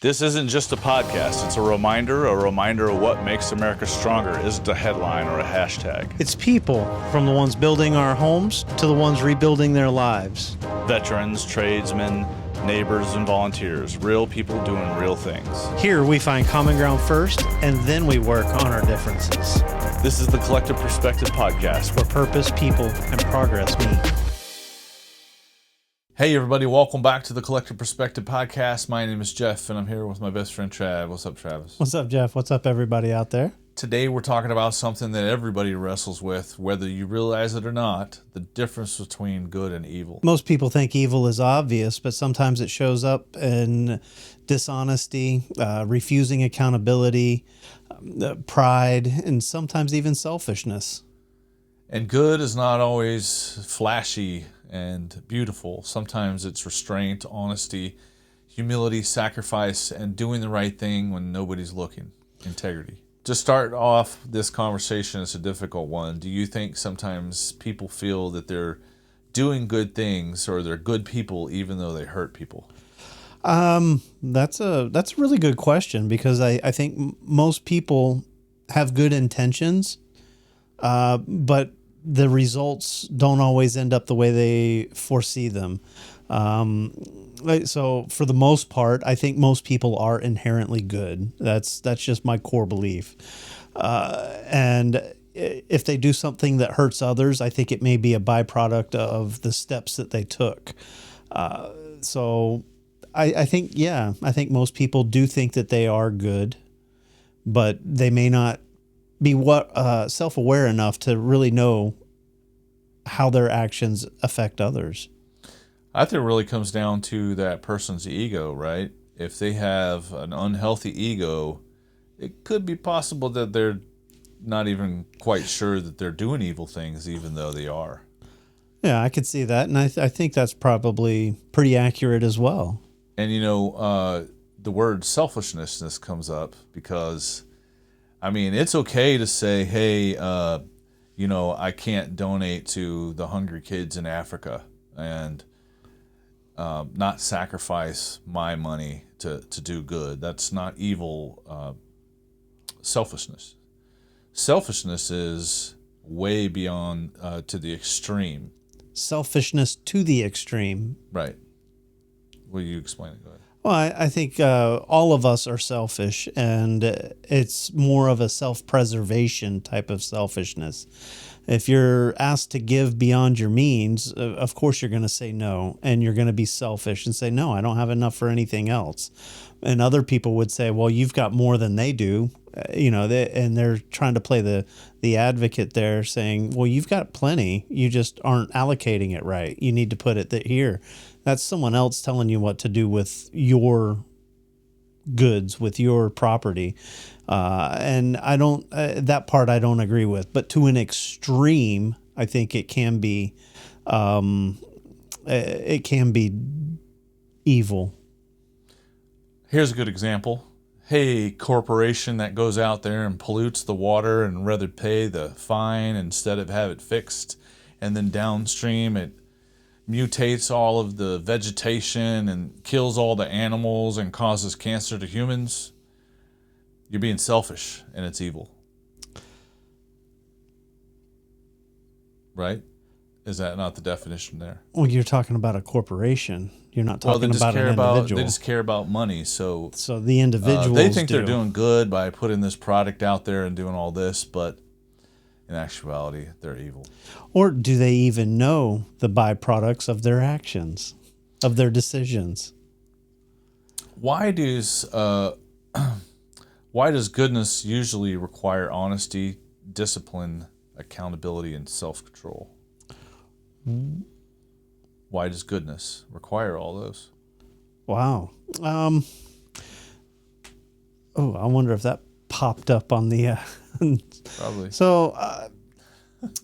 This isn't just a podcast. It's a reminder of what makes America stronger isn't a headline or a hashtag. It's people, from the ones building our homes to the ones rebuilding their lives. Veterans, tradesmen, neighbors, and volunteers. Real people doing real things. Here we find common ground first, and then we work on our differences. This is the Collective Perspective Podcast, where purpose, people, and progress meet. Hey everybody, welcome back to the Collective Perspective Podcast. My name is Jeff, and I'm here with my best friend Trav. What's up, Travis? What's up, Jeff? What's up, everybody out there? Today we're talking about something that everybody wrestles with, whether you realize it or not, the difference between good and evil. Most people think evil is obvious, but sometimes it shows up in dishonesty, refusing accountability, pride, and sometimes even selfishness. And good is not always flashy and beautiful. Sometimes it's restraint, honesty, humility, sacrifice, and doing the right thing when nobody's looking. Integrity. To start off this conversation, it's a difficult one. Do you think sometimes people feel that they're doing good things or they're good people even though they hurt people? That's a really good question, because I think most people have good intentions, but the results don't always end up the way they foresee them. So for the most part, I think most people are inherently good. That's just my core belief. And if they do something that hurts others, I think it may be a byproduct of the steps that they took. So I think most people do think that they are good, but they may not be self-aware enough to really know how their actions affect others. I think it really comes down to that person's ego, right? If they have an unhealthy ego, it could be possible that they're not even quite sure that they're doing evil things, even though they are. Yeah, I could see that, and I think that's probably pretty accurate as well. And the word selfishness comes up because, it's okay to say, hey, I can't donate to the hungry kids in Africa and not sacrifice my money to do good. That's not evil selfishness. Selfishness is way beyond to the extreme. Selfishness to the extreme. Right. Will you explain it? Go ahead. Well, I think all of us are selfish, and it's more of a self-preservation type of selfishness. If you're asked to give beyond your means, of course you're going to say no, and you're going to be selfish and say, no, I don't have enough for anything else. And other people would say, well, you've got more than they do, and they're trying to play the advocate there, saying, well, you've got plenty, you just aren't allocating it right. You need to put it here. That's someone else telling you what to do with your goods, with your property. And I don't, that part I don't agree with, but to an extreme, I think it can be evil. Here's a good example. Hey, corporation that goes out there and pollutes the water and rather pay the fine instead of have it fixed. And then downstream, it mutates all of the vegetation and kills all the animals and causes cancer to humans. You're being selfish, and it's evil. Right? Is that not the definition there? Well, you're talking about a corporation. You're not talking about an individual. They just care about money. So the individuals they think they're doing good by putting this product out there and doing all this, but in actuality, they're evil. Or do they even know the byproducts of their actions, of their decisions? Why does goodness usually require honesty, discipline, accountability, and self-control? Why does goodness require all those? Wow. I wonder if that popped up on the... Probably. So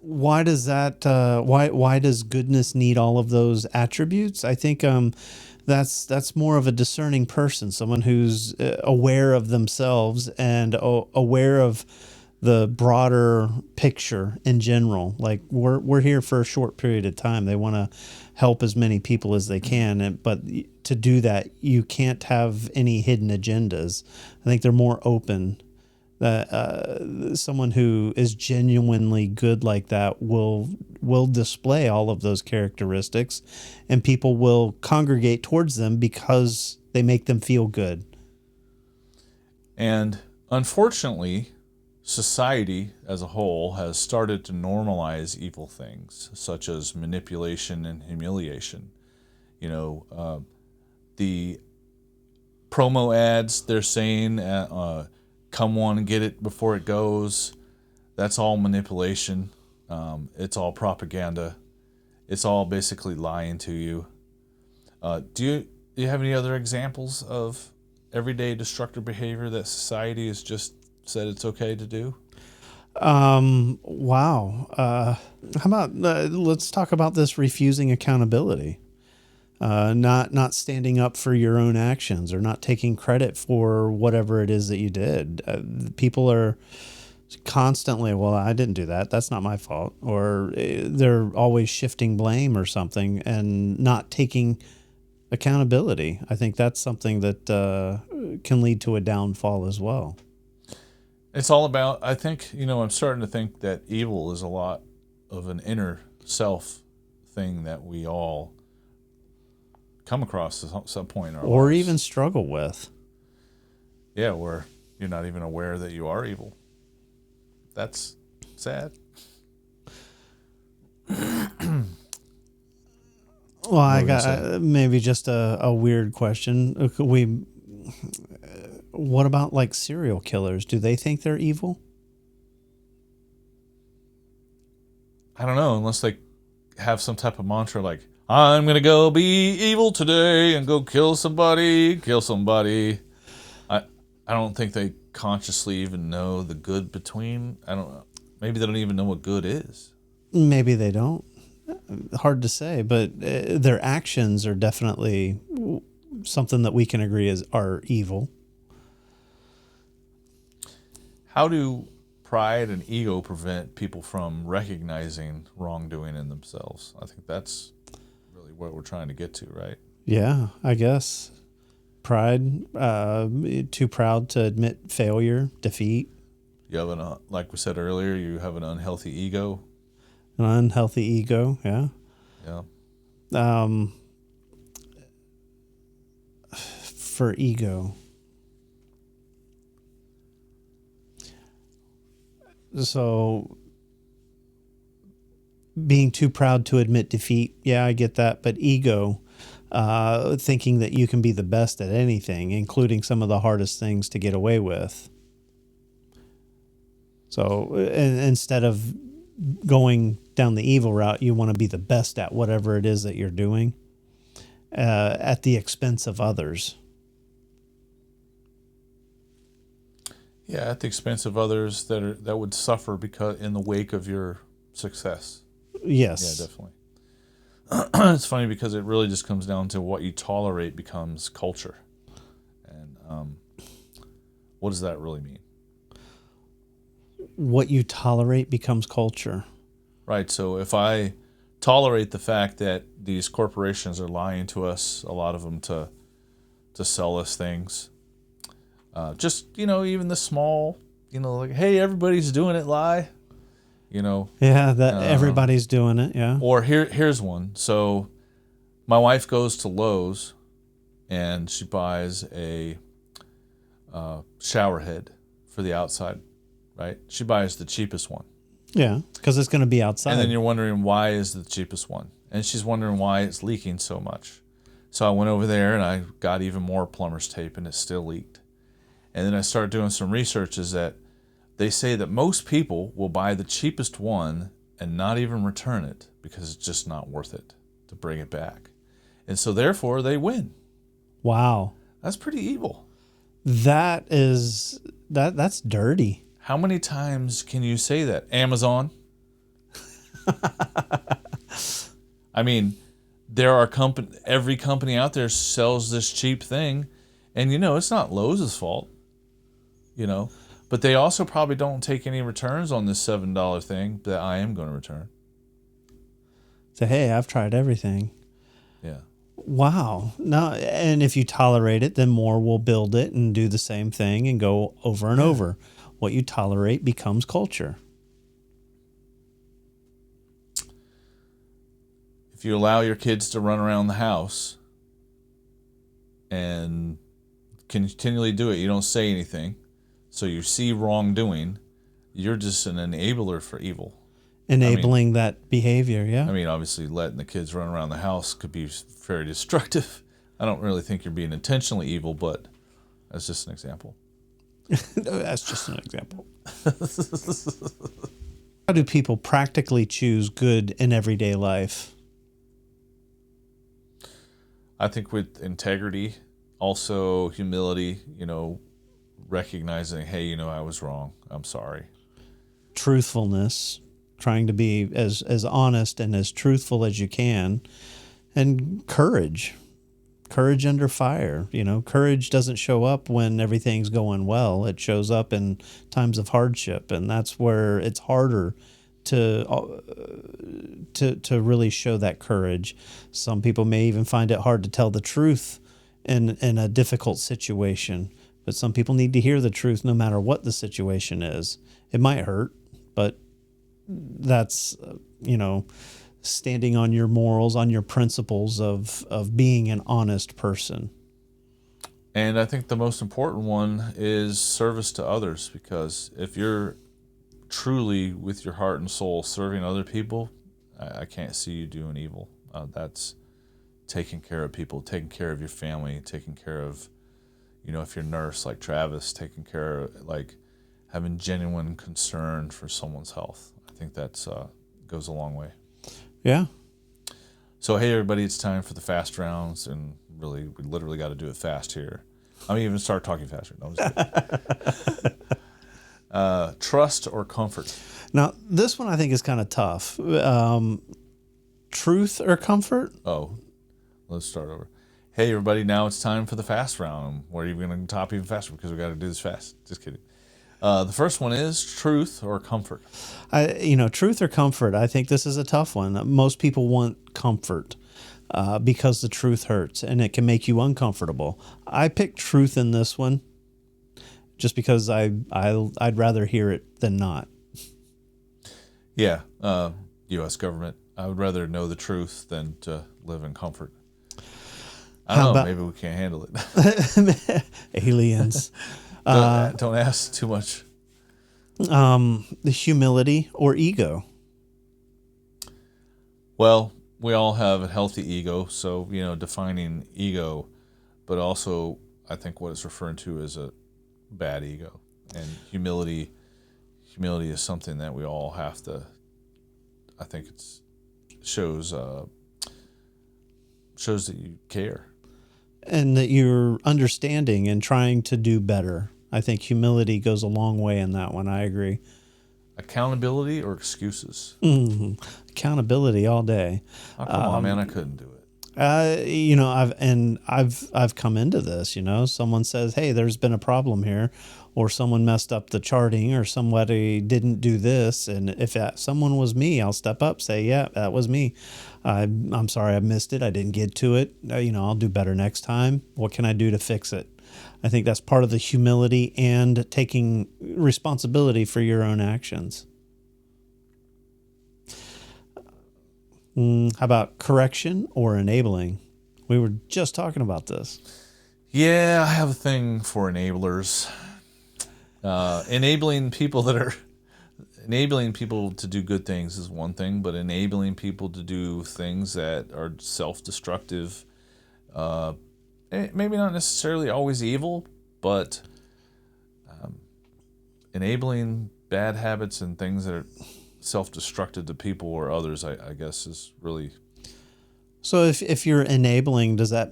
why does that? Why does goodness need all of those attributes? I think that's more of a discerning person, someone who's aware of themselves and aware of the broader picture in general. Like we're here for a short period of time. They want to help as many people as they can, but to do that, you can't have any hidden agendas. I think they're more open. That someone who is genuinely good like that will display all of those characteristics, and people will congregate towards them because they make them feel good. And unfortunately, society as a whole has started to normalize evil things such as manipulation and humiliation. The promo ads, they're saying, come on and get it before it goes. That's all manipulation. It's all propaganda. It's all basically lying to you. Do you have any other examples of everyday destructive behavior that society has just said it's okay to do? Wow. How about let's talk about this refusing accountability. Not standing up for your own actions or not taking credit for whatever it is that you did. People are constantly, well, I didn't do that. That's not my fault. Or they're always shifting blame or something and not taking accountability. I think that's something that can lead to a downfall as well. It's all about, I think, I'm starting to think that evil is a lot of an inner self thing that we all come across at some point in our or lives. even struggle with. Yeah, where you're not even aware that you are evil. That's sad. Well, I got maybe just a weird question. What about like serial killers? Do they think they're evil? I don't know, unless they have some type of mantra like, I'm going to go be evil today and go kill somebody. I don't think they consciously even know the good between. I don't know. Maybe they don't even know what good is. Maybe they don't. Hard to say, but their actions are definitely something that we can agree are evil. How do pride and ego prevent people from recognizing wrongdoing in themselves? I think that's really what we're trying to get to, right? Yeah, I guess. Pride, too proud to admit failure, defeat. You have like we said earlier, you have an unhealthy ego. An unhealthy ego, yeah. Yeah. For ego. So being too proud to admit defeat, yeah, I get that. But ego, thinking that you can be the best at anything, including some of the hardest things to get away with. So instead of going down the evil route, you want to be the best at whatever it is that you're doing, at the expense of others. Yeah, at the expense of others that would suffer because in the wake of your success. Yes. Yeah, definitely. It's funny because it really just comes down to what you tolerate becomes culture. And what does that really mean? What you tolerate becomes culture. Right. So if I tolerate the fact that these corporations are lying to us, a lot of them to sell us things, just, even the small, like, hey, everybody's doing it lie, Yeah, that everybody's doing it, yeah. Or here's one. So my wife goes to Lowe's and she buys a shower head for the outside, right? She buys the cheapest one. Yeah, because it's going to be outside. And then you're wondering why is the cheapest one? And she's wondering why it's leaking so much. So I went over there and I got even more plumber's tape and it still leaked. And then I started doing some research is that they say that most people will buy the cheapest one and not even return it because it's just not worth it to bring it back. And so therefore they win. Wow. That's pretty evil. That's dirty. How many times can you say that? Amazon? I mean, there are every company out there sells this cheap thing, and it's not Lowe's fault, But they also probably don't take any returns on this $7 thing that I am going to return. Say, hey, I've tried everything. Yeah. Wow. No, and if you tolerate it, then more will build it and do the same thing and go over and over. What you tolerate becomes culture. If you allow your kids to run around the house and continually do it, you don't say anything, so you see wrongdoing, you're just an enabler for evil. Enabling that behavior, yeah. I mean, obviously, letting the kids run around the house could be very destructive. I don't really think you're being intentionally evil, but that's just an example. That's just an example. How do people practically choose good in everyday life? I think with integrity, also humility, recognizing, hey, I was wrong. I'm sorry. Truthfulness, trying to be as honest and as truthful as you can, and courage under fire. Courage doesn't show up when everything's going well. It shows up in times of hardship, and that's where it's harder to really show that courage. Some people may even find it hard to tell the truth in a difficult situation, but some people need to hear the truth no matter what the situation is. It might hurt, but that's standing on your morals, on your principles of being an honest person. And I think the most important one is service to others, because if you're truly with your heart and soul serving other people, I can't see you doing evil. That's taking care of people, taking care of your family, taking care of, if you're a nurse like Travis, taking care of, like, having genuine concern for someone's health. I think that's goes a long way. Yeah. So, hey, everybody, it's time for the fast rounds, and really, we literally got to do it fast here. I'm even start talking faster. No, I'm just kidding. Trust or comfort? Now, this one I think is kind of tough. Truth or comfort? Oh, let's start over. Hey, everybody, now it's time for the fast round. We're even going to top even faster because we got to do this fast. Just kidding. The first one is truth or comfort. Truth or comfort. I think this is a tough one. Most people want comfort because the truth hurts and it can make you uncomfortable. I picked truth in this one just because I'd rather hear it than not. Yeah, U.S. government. I would rather know the truth than to live in comfort. I don't know. Maybe we can't handle it. Aliens. Don't ask too much. The humility or ego? Well, we all have a healthy ego, so defining ego, but also I think what it's referring to is a bad ego, and humility is something that we all have to. I think shows that you care. And that you're understanding and trying to do better. I think humility goes a long way in that one. I agree. Accountability or excuses? Mm-hmm. Accountability all day. Oh, come on, man! I couldn't do it. I've come into this. Someone says, "Hey, there's been a problem here," or someone messed up the charting, or somebody didn't do this. And if someone was me, I'll step up, say, "Yeah, that was me. I'm sorry, I missed it. I didn't get to it. I'll do better next time. What can I do to fix it?" I think that's part of the humility and taking responsibility for your own actions. How about correction or enabling? We were just talking about this. Yeah, I have a thing for enablers. Enabling people to do good things is one thing, but enabling people to do things that are self-destructive, maybe not necessarily always evil, but enabling bad habits and things that are self-destructive to people or others, I guess, is really. So if you're enabling, does that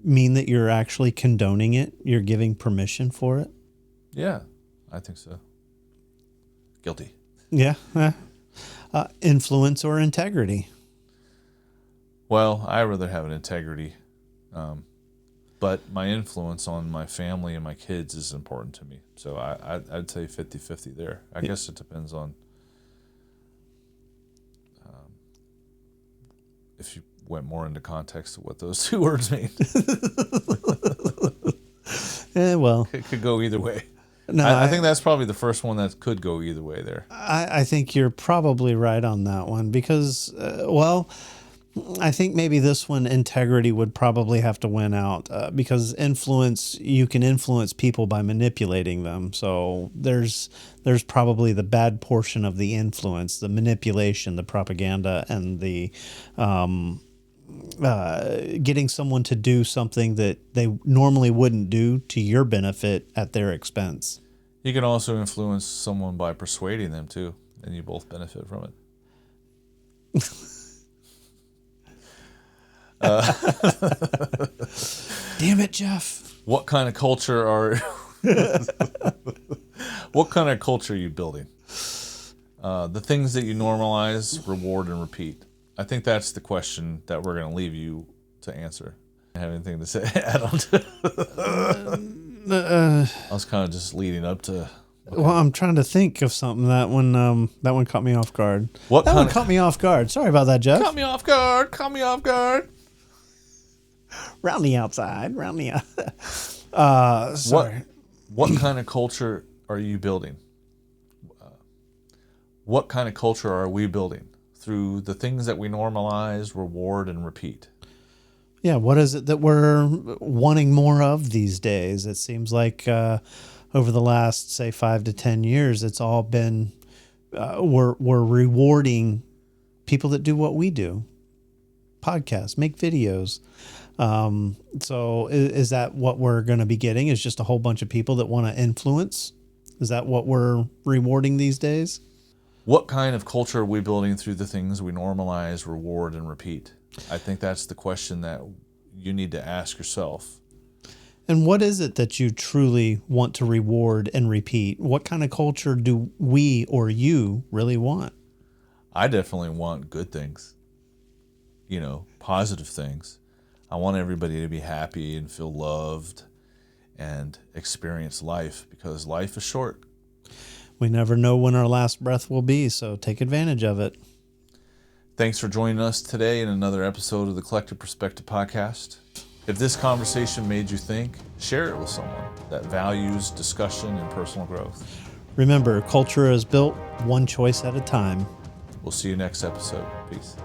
mean that you're actually condoning it? You're giving permission for it? Yeah, I think so. Guilty. Yeah. Influence or integrity? Well, I rather have an integrity. but my influence on my family and my kids is important to me. So I'd say 50-50 there. I guess it depends on if you went more into context of what those two words mean. Well, It could go either way. no, I think that's probably the first one that could go either way there. I think you're probably right on that one because, I think maybe this one, integrity, would probably have to win out because you can influence people by manipulating them. So there's probably the bad portion of the influence, the manipulation, the propaganda, and the getting someone to do something that they normally wouldn't do to your benefit at their expense. You can also influence someone by persuading them too, and you both benefit from it. Damn it, Jeff. What kind of culture are you building? The things that you normalize, reward, and repeat. I think that's the question that we're going to leave you to answer. Have anything to say? Add on to? I was kind of just leading up to. Well, I'm trying to think of something. That one caught me off guard. Caught me off guard. Sorry about that, Jeff. Caught me off guard. Round the outside. Round the outside. Sorry. What kind of culture are you building? What kind of culture are we building through the things that we normalize, reward, and repeat? Yeah, what is it that we're wanting more of these days? It seems like over the last, say, 5 to 10 years, it's all been we're rewarding people that do what we do. Podcasts, make videos. So is that what we're going to be getting? Is just a whole bunch of people that want to influence? Is that what we're rewarding these days? What kind of culture are we building through the things we normalize, reward, and repeat? I think that's the question that you need to ask yourself. And what is it that you truly want to reward and repeat? What kind of culture do we or you really want? I definitely want good things, positive things. I want everybody to be happy and feel loved and experience life because life is short. We never know when our last breath will be, so take advantage of it. Thanks for joining us today in another episode of the Collective Perspective Podcast. If this conversation made you think, share it with someone that values discussion and personal growth. Remember, culture is built one choice at a time. We'll see you next episode. Peace.